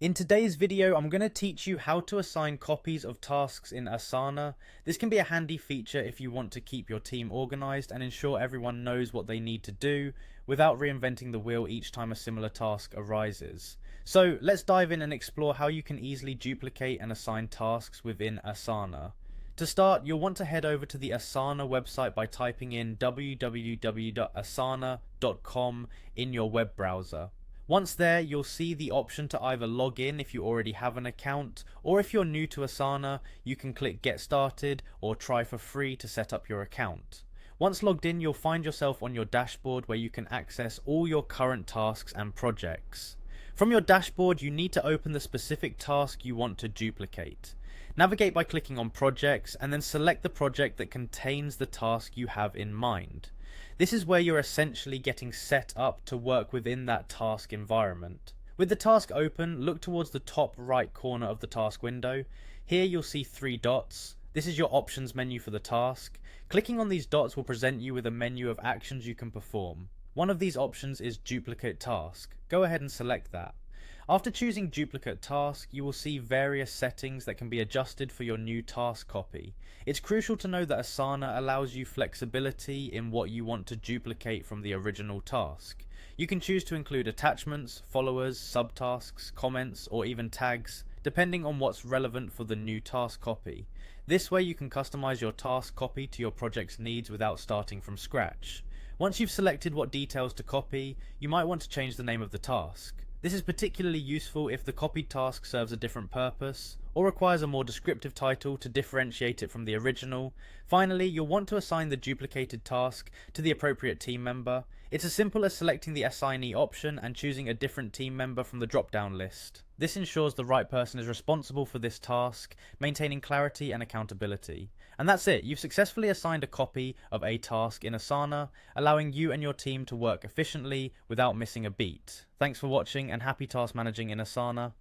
In today's video, I'm going to teach you how to assign copies of tasks in Asana. This can be a handy feature if you want to keep your team organized and ensure everyone knows what they need to do without reinventing the wheel each time a similar task arises. So let's dive in and explore how you can easily duplicate and assign tasks within Asana. To start, you'll want to head over to the Asana website by typing in www.asana.com in your web browser. Once there, you'll see the option to either log in if you already have an account, or if you're new to Asana, you can click Get Started or try for free to set up your account. Once logged in, you'll find yourself on your dashboard where you can access all your current tasks and projects. From your dashboard, you need to open the specific task you want to duplicate. Navigate by clicking on Projects and then select the project that contains the task you have in mind. This is where you're essentially getting set up to work within that task environment. With the task open, look towards the top right corner of the task window. Here you'll see 3 dots. This is your options menu for the task. Clicking on these dots will present you with a menu of actions you can perform. One of these options is Duplicate Task. Go ahead and select that. After choosing Duplicate Task, you will see various settings that can be adjusted for your new task copy. It's crucial to know that Asana allows you flexibility in what you want to duplicate from the original task. You can choose to include attachments, followers, subtasks, comments, or even tags, depending on what's relevant for the new task copy. This way you can customize your task copy to your project's needs without starting from scratch. Once you've selected what details to copy, you might want to change the name of the task. This is particularly useful if the copied task serves a different purpose, or requires a more descriptive title to differentiate it from the original. Finally, you'll want to assign the duplicated task to the appropriate team member. It's as simple as selecting the assignee option and choosing a different team member from the drop-down list. This ensures the right person is responsible for this task, maintaining clarity and accountability. And that's it, you've successfully assigned a copy of a task in Asana, allowing you and your team to work efficiently without missing a beat. Thanks for watching and happy task managing in Asana.